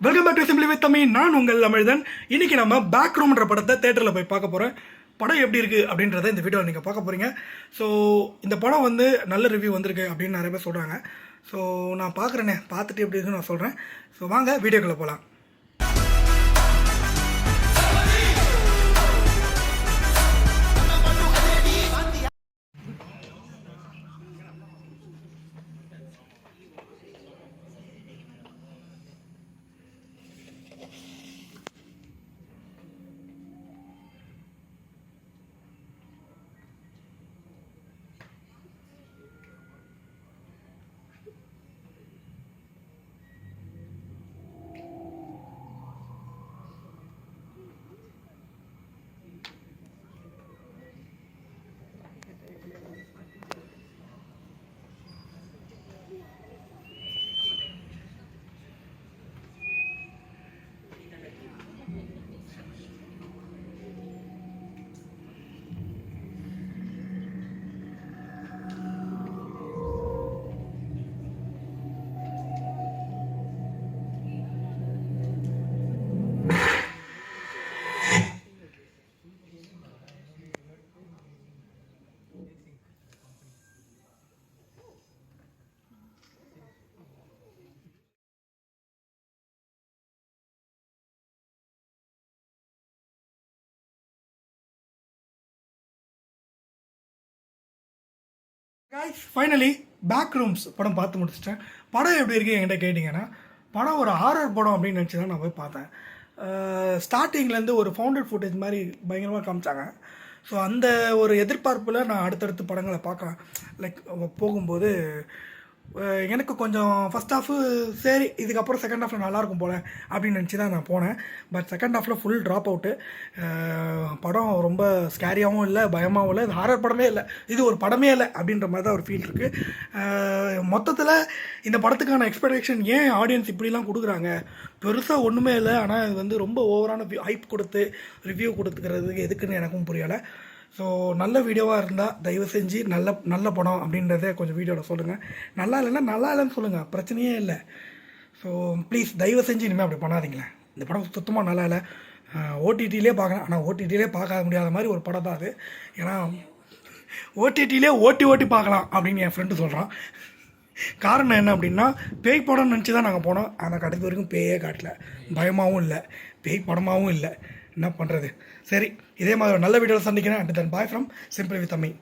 Welcome back to simply with Tamil. நான் உங்கள் அமிழ்தன். இன்றைக்கி நம்ம பேக் ரூம்ன்ற படத்தை தேட்டரில் போய் பார்க்க போகிறேன். படம் எப்படி இருக்குது அப்படின்றத இந்த வீடியோவில் நீங்கள் பார்க்க போகிறீங்க. ஸோ இந்த படம் வந்து நல்ல ரிவ்யூ வந்திருக்கு அப்படின்னு நிறைய பேர் சொல்கிறாங்க. ஸோ நான் பார்க்குறேனே, பார்த்துட்டு எப்படி இருக்குன்னு நான் சொல்கிறேன். ஸோ வாங்க வீடியோக்குள்ளே போகலாம். ஃபைனலி பேக் ரூம்ஸ் படம் பார்த்து முடிச்சிட்டேன். படம் எப்படி இருக்குது என்கிட்ட கேட்டிங்கன்னா, படம் ஒரு ஹாரர் படம் அப்படின்னு நினச்சி தான் நான் போய் பார்த்தேன். ஸ்டார்டிங்லேருந்து ஒரு ஃபவுண்டட் ஃபுட்டேஜ் மாதிரி பயங்கரமாக காமிச்சாங்க. ஸோ அந்த ஒரு எதிர்பார்ப்பில் நான் அடுத்தடுத்து படங்களை பார்க்கலாம். லைக் போகும்போது எனக்கு கொஞ்சம் ஃபஸ்ட் ஹாஃபு சரி, இதுக்கப்புறம் செகண்ட் ஹாஃபில் நல்லாயிருக்கும் போல் அப்படின்னு நினச்சி தான் நான் போனேன். பட் செகண்ட் ஹாஃபில் ஃபுல் ட்ராப் அவுட்டு. படம் ரொம்ப ஸ்கேரியாகவும் இல்லை, பயமாகவும் இல்லை. இது ஹாரர் படமே இல்லை, இது ஒரு படமே இல்லை அப்படின்ற மாதிரி தான் ஒரு ஃபீல் இருக்குது. மொத்தத்தில் இந்த படத்துக்கான எக்ஸ்பெக்டேஷன் ஏன் ஆடியன்ஸ் இப்படிலாம் கொடுக்குறாங்க, பெருசாக ஒன்றுமே இல்லை. ஆனால் இது வந்து ரொம்ப ஓவரான ஹைப் கொடுத்து ரிவ்யூ கொடுத்துக்கிறதுக்கு எதுக்குன்னு எனக்கும் புரியலை. ஸோ நல்ல வீடியோவாக இருந்தால் தயவு செஞ்சு நல்ல படம் அப்படின்றத கொஞ்சம் வீடியோவில் சொல்லுங்கள். நல்லா இல்லைன்னா நல்லா இல்லைன்னு சொல்லுங்கள், பிரச்சனையே இல்லை. ஸோ ப்ளீஸ் தயவு செஞ்சு இனிமேல் அப்படி பண்ணாதீங்களேன். இந்த படம் சுத்தமாக நல்லா இல்லை. ஓடிடியிலே பார்க்கலாம், ஆனால் ஓடிடியிலே பார்க்க முடியாத மாதிரி ஒரு படம் தான் அது. ஏன்னா ஓடிடியிலே ஓட்டி பார்க்கலாம் அப்படின்னு என் ஃப்ரெண்டு சொல்கிறான். காரணம் என்ன அப்படின்னா, பேய் படம்னு நினச்சி தான் நாங்கள் போனோம். ஆனால் கடைசி வரைக்கும் பேயே காட்டல, பயமாகவும் இல்லை, பேய் படமாகவும் இல்லை. என்ன பண்ணுறது? சரி, இதே மாதிரி ஒரு நல்ல வீடியோவில் சந்திக்கிறேன். And then bye from simply with Tamil.